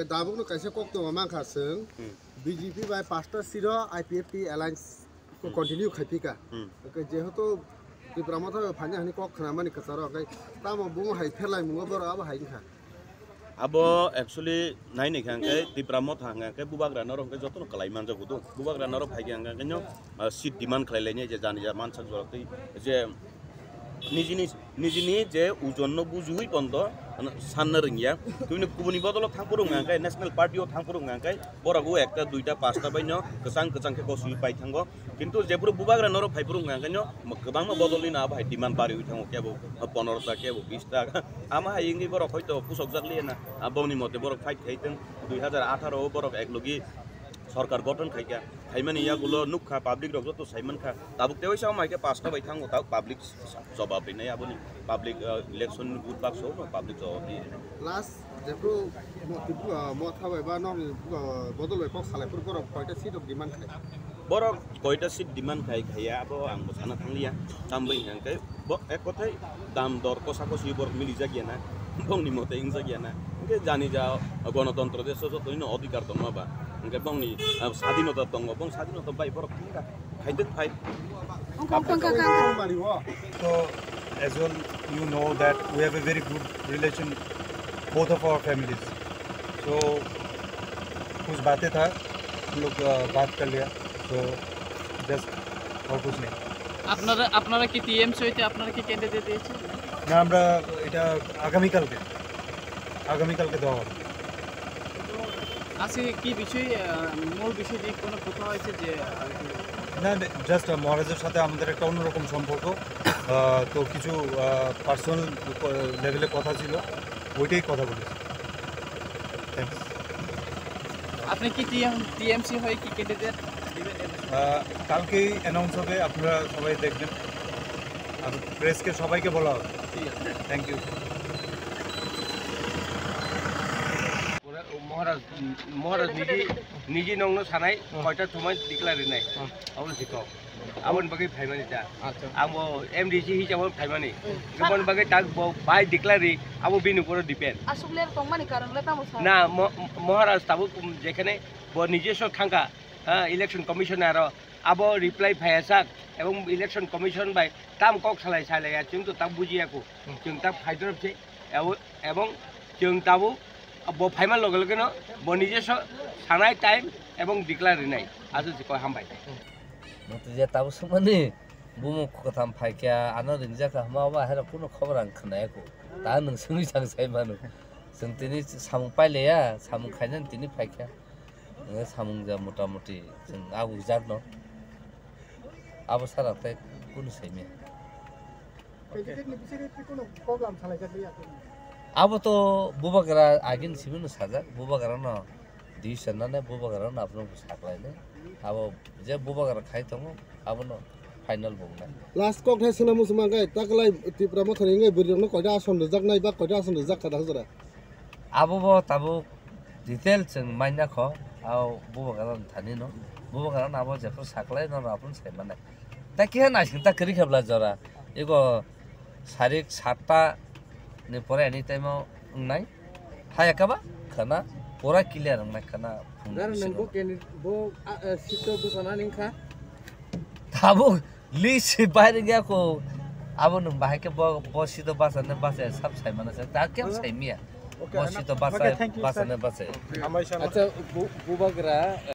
Dabung nu kaisa kok tu mamang khaseng BJP by Pastor Siro IPFT Alliance ko continue khapika ke jehoto TIPRA Motha phanya hani kok khnamani kasaro kai tamo bungo hai phelai mungo bor aba hai kha abo actually nai ni khang kai TIPRA Motha nga kai Bubagra norong kai joto kalai manja gudu Bubagra norong phai nga kai nyo seat demand khlai lene je jani ja mansak joroti je nijini je ujonno bujui pondo sanna ringya tuni kubuni bodolo thangpurung ngai national party o thangpurung ngai borago ekta duita pasta baino kesang ke kosu pai thango kintu jepuru Bubagra noro phaipurung ngai nyo kebang ma bodoli na bhai demand pari ui thango kebo 15 ta kebo 20 ta ama ingi borok hoito pusok jakli na aboni mote borok fight khaiten 2018 o borok eklogi সরকার গঠন খাইকা খাইমানি ইয়াগুলো নুখা public rock তো সাইমান খা তাবুক তেওই Sao মাইকে পাঁচটা by থাঙ্গো তাও public জবাব নাই আবনি public election booth বাক্স no public জবাব দি লাস্ট যেপ্রো মথা বাইবা নং বদল বাই পক সালাইপুর বরক কয়টা সিট অফ ডিমান্ড খাই বরক কয়টা সিট ডিমান্ড খাইয়া আবো আং বসানা থাংলিয়া তামबै নাংকাই এক কথাই দাম দর কষাকষি বরক মিলি জাগিয়া না বংনি মতে ইং জাগিয়া না কে জানি যা গণতন্ত্র দেশ যতইনো অধিকার দङ বা Enggak bang nih, স্বাধীনতা dong, bang স্বাধীনতা baik borok kita, haidit fight. So as well, you know that we have a very good relation, both of our families. So कुछ बातें था, हम लोग बात कर लिया. So just और कुछ नहीं. আপনারা কি টিএমসি হইতে আপনারা কি ক্যান্ডিডেট দিয়েছেন? না আমরা এটা আগামীকালকে দেওয়া হবে. আজকে কি বিষয় মূল বিষয় দিয়ে কোনো কথা হয়েছে যে না জাস্ট মহারাজের সাথে আমাদের একটা অন্যরকম সম্পর্ক তো কিছু পার্সোনাল লেভেলে কথা ছিল ওইটাই কথা বলেছি আপনি কি টিএমসি হয়ে কি ক্যান্ডিডেট দিবেন কালকেই অ্যানাউন্স হবে আপনারা সবাই দেখবেন আর প্রেসকে সবাইকে বলা হবে থ্যাংক ইউ মহারাজ নিজে নংনো সানাই কয়টা সময় ডিক্লারে নাই আবল সিকো আবন বাগে ফাইমানি যা আবো এমডিসি হিসাবে ফাইমানি গবন বাগে তাক বাই ডিক্লারি আবো বিন উপর ডিপেন্ড আসলে তংমানি কারণে তামো না মহারাজ তাবো যেখানে নিজস্ব থাকা ইলেকশন কমিশনার আবো রিপ্লাই ফায়াসাক এবং ইলেকশন কমিশন বাই তাম কক সালাইয়া কিন্তু তাক বুঝিয়াকো जों তাক ফাইদরছে এবং जों তাবো bo phaiman loge loge no bo nije sanai time ebong declare nai asu jiko hambai motha je tabu sumani bumu khotam phaikya ano rinja ka hama hera kuno khabar ang khnai ko ta nang sungui sang sai manu जों tini samung paile ya samung khainan tini phaikya nge samung ja mota moti जों agu jak no abo sara te kuno saime अब तो बुबाग्रा आगिन सिमिनु साजा बुबाग्रा न decision न बुबाग्रा न आफ्नो साकलाई ने अब जे बुबाग्रा खाइ तंगो अब न फाइनल बगना लास्ट कक थाय सना मुसमा गाय ताकलाई TIPRA Motha नि बुरिङ न कयटा आसन रजाक नाय बा कयटा आसन रजाक खादा जरा अब ब ताबो डिटेल जों माइना ख आव बुबाग्रा थानि न बुबाग्रा न अब जेफो साकलाई न अपन साइ माने ता के नासिन ता करि खबला जरा एगो सारिक 7टा ने परे एनी टाइम नाय हाया काबा खाना पूरा क्लियर नाय खाना गार नंगो कैंडिडेट बो सिटो बुसना निखा ताबो लिस बाहर गया को अब न बाहे के बो सिटो बासने बासे सब साइ माने ता केम साइ मिया बो सिटो बासा बासने बासे अच्छा बुबाग्रा